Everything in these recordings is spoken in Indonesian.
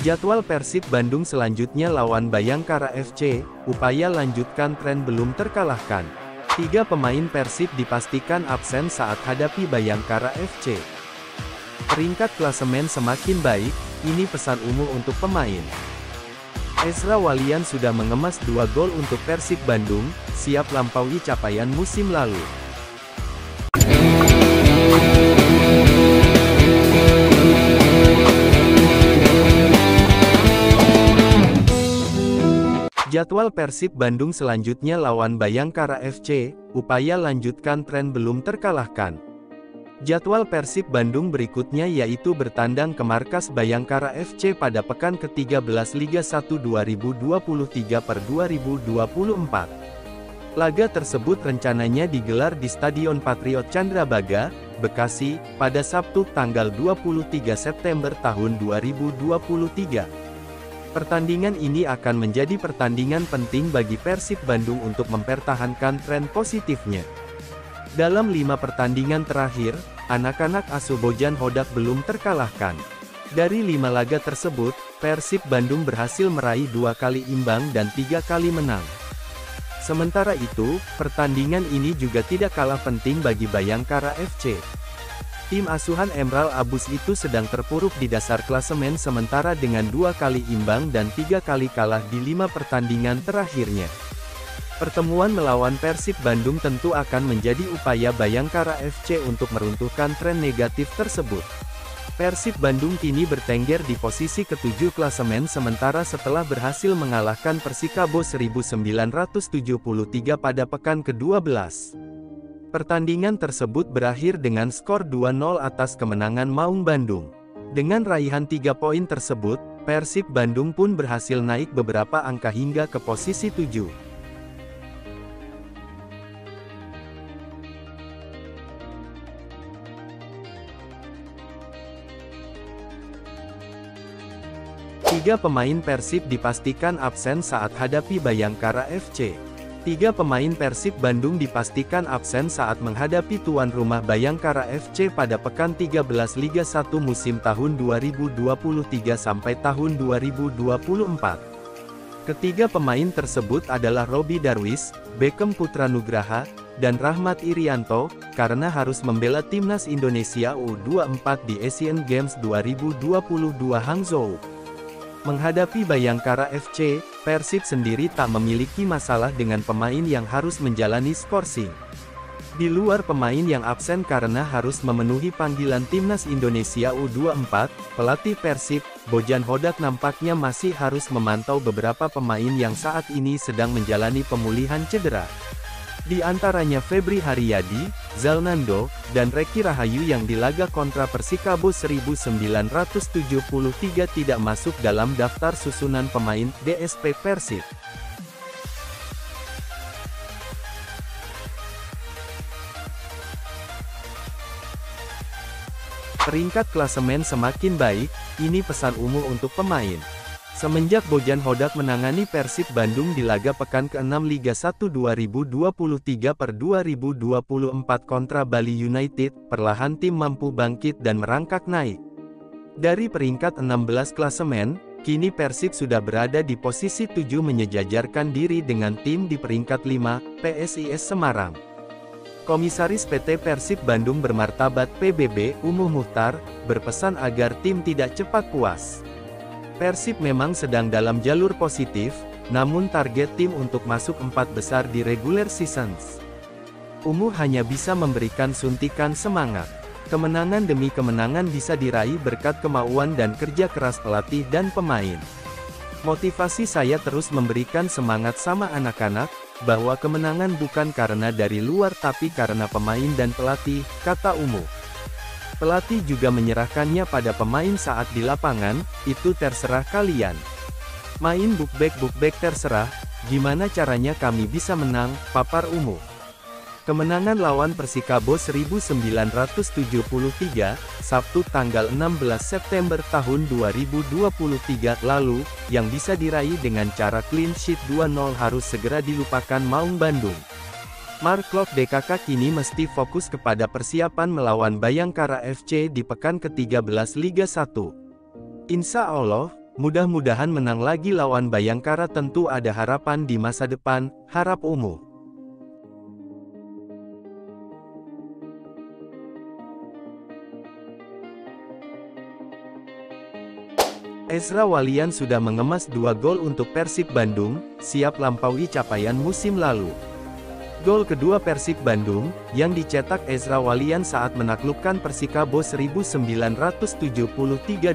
Jadwal Persib Bandung selanjutnya lawan Bayangkara FC, upaya lanjutkan tren belum terkalahkan. 3 pemain Persib dipastikan absen saat hadapi Bayangkara FC. Peringkat klasemen semakin baik, ini pesan umum untuk pemain. Ezra Walian sudah mengemas 2 gol untuk Persib Bandung, siap lampaui capaian musim lalu. Jadwal Persib Bandung selanjutnya lawan Bayangkara FC, upaya lanjutkan tren belum terkalahkan. Jadwal Persib Bandung berikutnya yaitu bertandang ke markas Bayangkara FC pada pekan ke-13 Liga 1 2023/2024. Laga tersebut rencananya digelar di Stadion Patriot Candrabaga, Bekasi, pada Sabtu tanggal 23 September tahun 2023. Pertandingan ini akan menjadi pertandingan penting bagi Persib Bandung untuk mempertahankan tren positifnya. Dalam 5 pertandingan terakhir, anak-anak asuh Bojan Hodak belum terkalahkan. Dari 5 laga tersebut, Persib Bandung berhasil meraih 2 kali imbang dan 3 kali menang. Sementara itu, pertandingan ini juga tidak kalah penting bagi Bayangkara FC. Tim asuhan Emral Abus itu sedang terpuruk di dasar klasemen sementara dengan 2 kali imbang dan 3 kali kalah di 5 pertandingan terakhirnya. Pertemuan melawan Persib Bandung tentu akan menjadi upaya Bayangkara FC untuk meruntuhkan tren negatif tersebut. Persib Bandung kini bertengger di posisi ke-7 klasemen sementara setelah berhasil mengalahkan Persikabo 1973 pada pekan ke-12. Pertandingan tersebut berakhir dengan skor 2-0 atas kemenangan Maung Bandung. Dengan raihan 3 poin tersebut, Persib Bandung pun berhasil naik beberapa angka hingga ke posisi 7. Tiga pemain Persib dipastikan absen saat hadapi Bayangkara FC. 3 pemain Persib Bandung dipastikan absen saat menghadapi tuan rumah Bayangkara FC pada pekan 13 Liga 1 musim tahun 2023 sampai tahun 2024. Ketiga pemain tersebut adalah Robi Darwis, Beckham Putra Nugraha, dan Rahmat Irianto, karena harus membela timnas Indonesia U24 di Asian Games 2022 Hangzhou. Menghadapi Bayangkara FC, Persib sendiri tak memiliki masalah dengan pemain yang harus menjalani skorsing. Di luar pemain yang absen karena harus memenuhi panggilan timnas Indonesia U24, pelatih Persib, Bojan Hodak nampaknya masih harus memantau beberapa pemain yang saat ini sedang menjalani pemulihan cedera. Di antaranya Febri Haryadi, Zalnando, dan Reki Rahayu yang di laga kontra Persikabo 1973 tidak masuk dalam daftar susunan pemain DSP Persib. Peringkat klasemen semakin baik, ini pesan umum untuk pemain. Semenjak Bojan Hodak menangani Persib Bandung di laga pekan ke-6 Liga 1 2023/2024 kontra Bali United, perlahan tim mampu bangkit dan merangkak naik. Dari peringkat 16 klasemen, kini Persib sudah berada di posisi 7 menyejajarkan diri dengan tim di peringkat 5, PSIS Semarang. Komisaris PT Persib Bandung bermartabat PBB, Umuh Muhtar, berpesan agar tim tidak cepat puas. Persib memang sedang dalam jalur positif, namun target tim untuk masuk 4 besar di regular seasons. Umuh hanya bisa memberikan suntikan semangat. Kemenangan demi kemenangan bisa diraih berkat kemauan dan kerja keras pelatih dan pemain. Motivasi saya terus memberikan semangat sama anak-anak, bahwa kemenangan bukan karena dari luar tapi karena pemain dan pelatih, kata Umuh. Pelatih juga menyerahkannya pada pemain saat di lapangan, itu terserah kalian. Main bookback terserah, gimana caranya kami bisa menang, papar Umuh. Kemenangan lawan Persikabo 1973, Sabtu tanggal 16 September tahun 2023 lalu, yang bisa diraih dengan cara clean sheet 2-0 harus segera dilupakan Maung Bandung. Mark Klok DKK kini mesti fokus kepada persiapan melawan Bayangkara FC di pekan ke-13 Liga 1. Insya Allah, Mudah-mudahan menang lagi lawan Bayangkara, tentu ada harapan di masa depan, harap Ungu. Ezra Walian sudah mengemas 2 gol untuk Persib Bandung, siap lampaui capaian musim lalu. Gol kedua Persib Bandung, yang dicetak Ezra Walian saat menaklukkan Persikabo 1973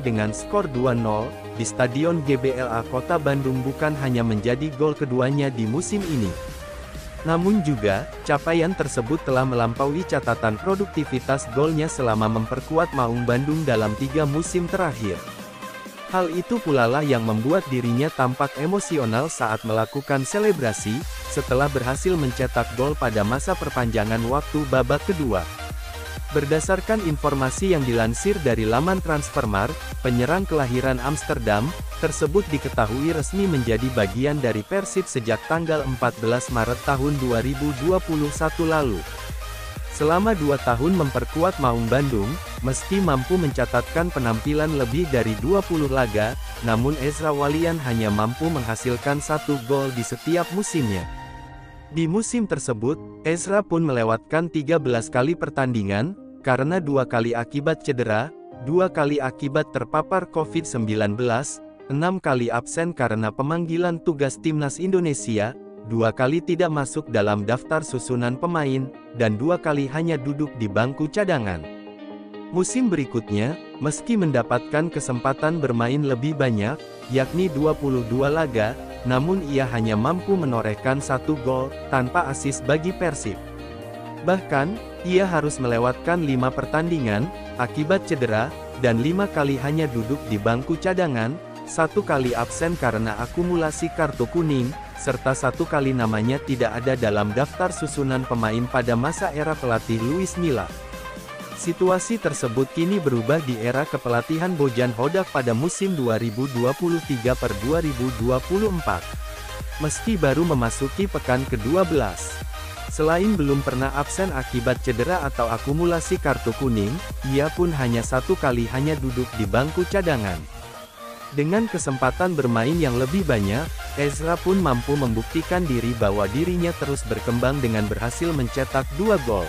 dengan skor 2-0, di Stadion GBLA Kota Bandung, bukan hanya menjadi gol keduanya di musim ini. Namun juga, capaian tersebut telah melampaui catatan produktivitas golnya selama memperkuat Maung Bandung dalam 3 musim terakhir. Hal itu pula lah yang membuat dirinya tampak emosional saat melakukan selebrasi, setelah berhasil mencetak gol pada masa perpanjangan waktu babak kedua. Berdasarkan informasi yang dilansir dari laman Transfermarkt, penyerang kelahiran Amsterdam, tersebut diketahui resmi menjadi bagian dari Persib sejak tanggal 14 Maret tahun 2021 lalu. Selama 2 tahun memperkuat Maung Bandung, meski mampu mencatatkan penampilan lebih dari 20 laga, namun Ezra Walian hanya mampu menghasilkan 1 gol di setiap musimnya. Di musim tersebut, Ezra pun melewatkan 13 kali pertandingan, karena 2 kali akibat cedera, 2 kali akibat terpapar COVID-19, 6 kali absen karena pemanggilan tugas Timnas Indonesia, 2 kali tidak masuk dalam daftar susunan pemain, dan 2 kali hanya duduk di bangku cadangan. Musim berikutnya, meski mendapatkan kesempatan bermain lebih banyak, yakni 22 laga, namun ia hanya mampu menorehkan 1 gol, tanpa assist bagi Persib. Bahkan, ia harus melewatkan 5 pertandingan, akibat cedera, dan 5 kali hanya duduk di bangku cadangan, 1 kali absen karena akumulasi kartu kuning, serta 1 kali namanya tidak ada dalam daftar susunan pemain pada masa era pelatih Luis Milla. Situasi tersebut kini berubah di era kepelatihan Bojan Hodak pada musim 2023/2024. Meski baru memasuki pekan ke-12. Selain belum pernah absen akibat cedera atau akumulasi kartu kuning, ia pun hanya 1 kali hanya duduk di bangku cadangan. Dengan kesempatan bermain yang lebih banyak, Ezra pun mampu membuktikan diri bahwa dirinya terus berkembang dengan berhasil mencetak 2 gol.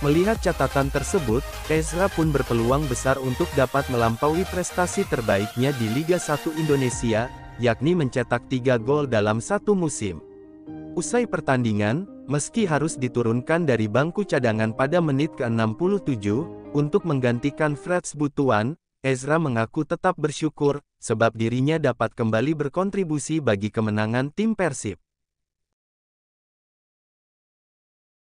Melihat catatan tersebut, Ezra pun berpeluang besar untuk dapat melampaui prestasi terbaiknya di Liga 1 Indonesia, yakni mencetak 3 gol dalam 1 musim. Usai pertandingan, meski harus diturunkan dari bangku cadangan pada menit ke-67, untuk menggantikan Freds Butuan, Ezra mengaku tetap bersyukur, sebab dirinya dapat kembali berkontribusi bagi kemenangan tim Persib.